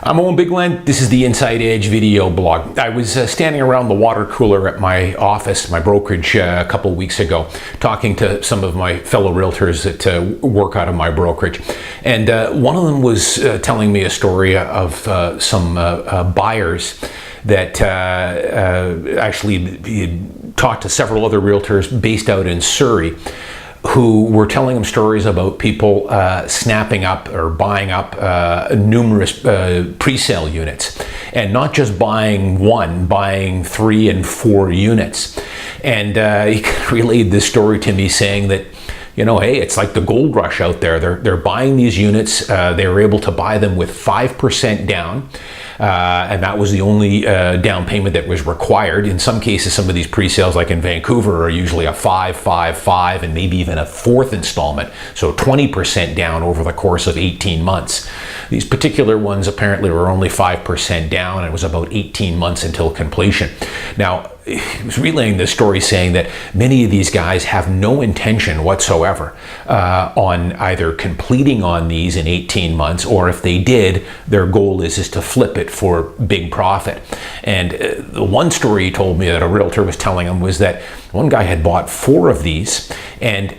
I'm Owen Bigland. This is the Inside Edge video blog. I was standing around the water cooler at my office, my brokerage, a couple of weeks ago, talking to some of my fellow realtors that work out of my brokerage. And one of them was telling me a story of some buyers that actually talked to several other realtors based out in Surrey, who were telling them stories about people snapping up or buying up numerous pre-sale units, and not just buying one, buying 3 and 4 units. And he relayed this story to me, saying that, you know, hey, it's like the gold rush out there. They're buying these units. They were able to buy them with 5% down. And that was the only down payment that was required. In some cases, some of these pre-sales, like in Vancouver, are usually a 5, 5, 5, and maybe even a 4th installment. So 20% down over the course of 18 months. These particular ones apparently were only 5% down, and it was about 18 months until completion. Now, he was relaying this story, saying that many of these guys have no intention whatsoever on either completing on these in 18 months, or if they did, their goal is to flip it for big profit. And the one story he told me that a realtor was telling him was that one guy had bought 4 of these and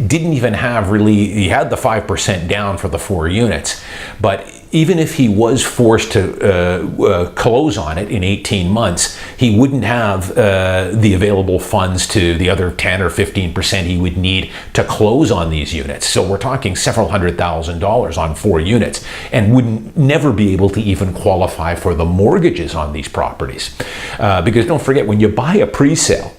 didn't even have he had the 5% down for the 4 units, but even if he was forced to close on it in 18 months, he wouldn't have the available funds to the other 10 or 15% he would need to close on these units. So we're talking several $100,000 on 4 units, and would never be able to even qualify for the mortgages on these properties. Because don't forget, when you buy a pre-sale,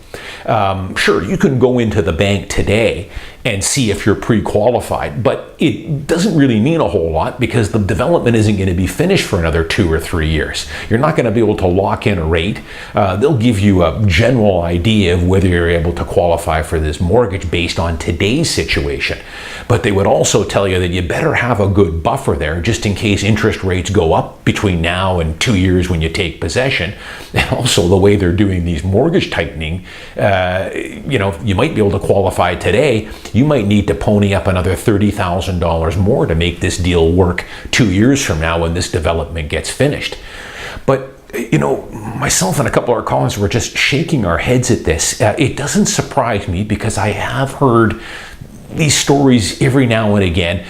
sure, you can go into the bank today and see if you're pre-qualified, but it doesn't really mean a whole lot, because the development isn't going to be finished for another 2 or 3 years. You're not going to be able to lock in a rate. They'll give you a general idea of whether you're able to qualify for this mortgage based on today's situation. But they would also tell you that you better have a good buffer there, just in case interest rates go up between now and 2 years when you take possession. And also the way they're doing these mortgage tightening, you might be able to qualify today. You might need to pony up another $30,000 more to make this deal work 2 years from now when this development gets finished. But myself and a couple of our colleagues were just shaking our heads at this. It doesn't surprise me, because I have heard these stories every now and again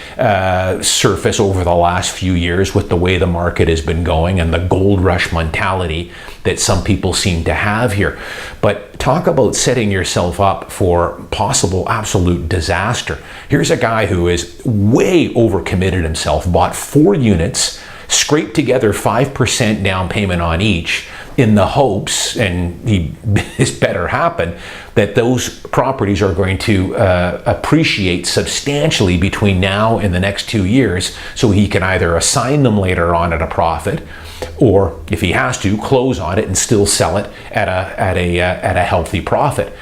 surface over the last few years with the way the market has been going and the gold rush mentality that some people seem to have here. But talk about setting yourself up for possible absolute disaster. Here's a guy who is way overcommitted himself, bought 4 units, scraped together 5% down payment on each, in the hopes, and this better happen, that those properties are going to appreciate substantially between now and the next 2 years, so he can either assign them later on at a profit, or if he has to, close on it and still sell it at a healthy profit.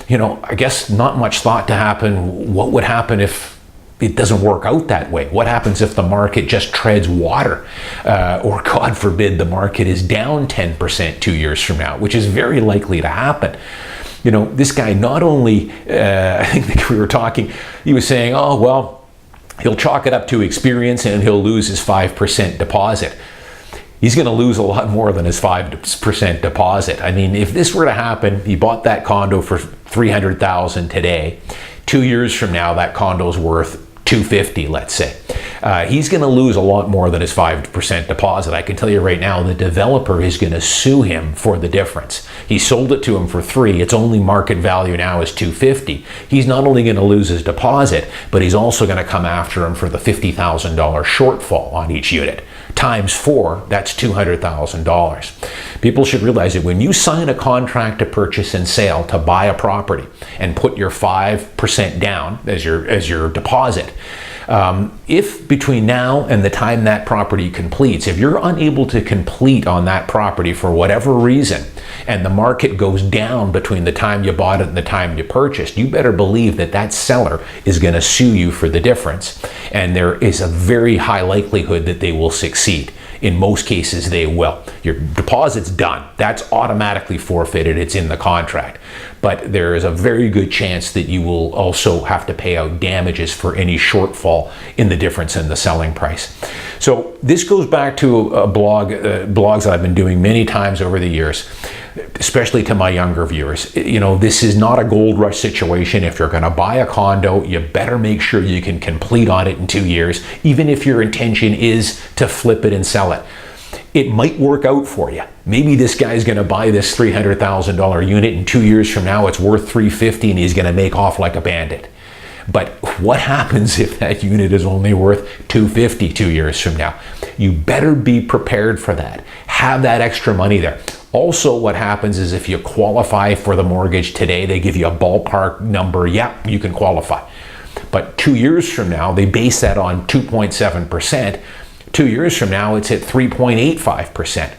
I guess not much thought to happen. What would happen if it doesn't work out that way? What happens if the market just treads water? Or God forbid, the market is down 10% 2 years from now, which is very likely to happen. This guy not only, I think we were talking, he was saying, oh, well, he'll chalk it up to experience and he'll lose his 5% deposit. He's going to lose a lot more than his 5% deposit. I mean, if this were to happen, he bought that condo for $300,000 today. 2 years from now, that condo's worth $250,000, let's say. He's going to lose a lot more than his 5% deposit. I can tell you right now, the developer is going to sue him for the difference. He sold it to him for $3,000. Its only market value now is $250,000. He's not only going to lose his deposit, but he's also going to come after him for the $50,000 shortfall on each unit. Times 4, that's $200,000. People should realize that when you sign a contract to purchase and sale to buy a property and put your 5% down as your deposit, if between now and the time that property completes, if you're unable to complete on that property for whatever reason, and the market goes down between the time you bought it and the time you purchased, you better believe that that seller is going to sue you for the difference, and there is a very high likelihood that they will succeed. In most cases, they will. Your deposit's done. That's automatically forfeited. It's in the contract. But there is a very good chance that you will also have to pay out damages for any shortfall in the difference in the selling price. So this goes back to a blogs that I've been doing many times over the years, especially to my younger viewers. You know, this is not a gold rush situation. If you're going to buy a condo, you better make sure you can complete on it in 2 years, even if your intention is to flip it and sell it. It might work out for you. Maybe this guy's going to buy this $300,000 unit, and 2 years from now it's worth $350,000 and he's going to make off like a bandit. But what happens if that unit is only worth $250,000 2 years from now? You better be prepared for that. Have that extra money there. Also, what happens is if you qualify for the mortgage today, they give you a ballpark number. Yeah, you can qualify. But 2 years from now, they base that on 2.7%. 2 years from now, it's at 3.85%.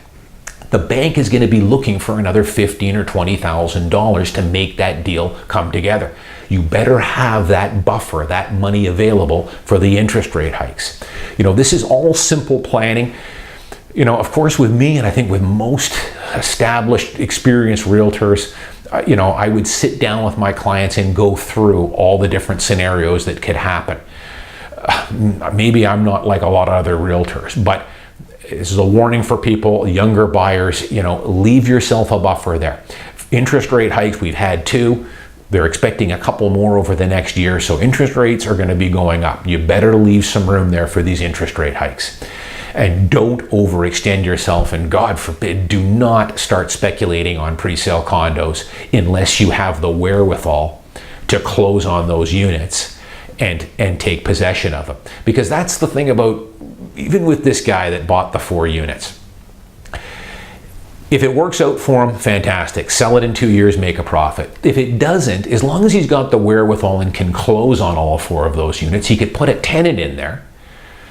The bank is going to be looking for another $15,000 or $20,000 to make that deal come together. You better have that buffer, that money available for the interest rate hikes. You know, this is all simple planning. You know, of course, with me, and I think with most established, experienced realtors, you know, I would sit down with my clients and go through all the different scenarios that could happen. Maybe I'm not like a lot of other realtors, but this is a warning for people, younger buyers, you know, leave yourself a buffer there. Interest rate hikes, we've had 2. They're expecting a couple more over the next year, so interest rates are going to be going up. You better leave some room there for these interest rate hikes. And don't overextend yourself, and God forbid, do not start speculating on pre-sale condos unless you have the wherewithal to close on those units and take possession of them. Because that's the thing about, even with this guy that bought the 4 units. If it works out for him, fantastic. Sell it in 2 years, make a profit. If it doesn't, as long as he's got the wherewithal and can close on all 4 of those units, he could put a tenant in there,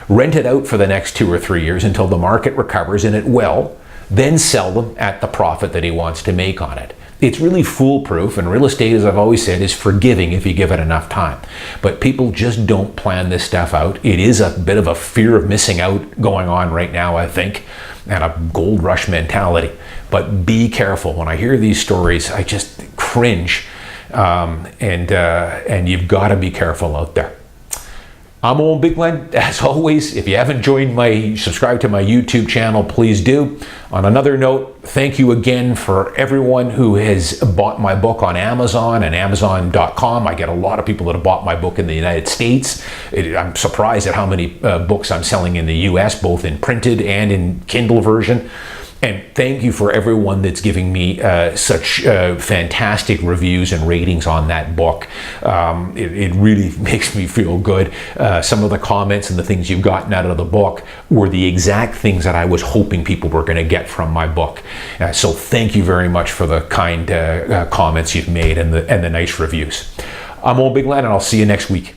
rent it out for the next 2 or 3 years until the market recovers, and it will, then sell them at the profit that he wants to make on it. It's really foolproof, and real estate, as I've always said, is forgiving if you give it enough time. But people just don't plan this stuff out. It is a bit of a fear of missing out going on right now, I think, and a gold rush mentality. But be careful. When I hear these stories, I just cringe, and you've got to be careful out there. I'm Owen Bigland. As always, if you haven't subscribed to my YouTube channel, please do. On another note, thank you again for everyone who has bought my book on Amazon and Amazon.com. I get a lot of people that have bought my book in the United States. I'm surprised at how many books I'm selling in the US, both in printed and in Kindle version. And thank you for everyone that's giving me such fantastic reviews and ratings on that book. It really makes me feel good. Some of the comments and the things you've gotten out of the book were the exact things that I was hoping people were going to get from my book. So thank you very much for the kind comments you've made and the nice reviews. I'm Owen Bigland, and I'll see you next week.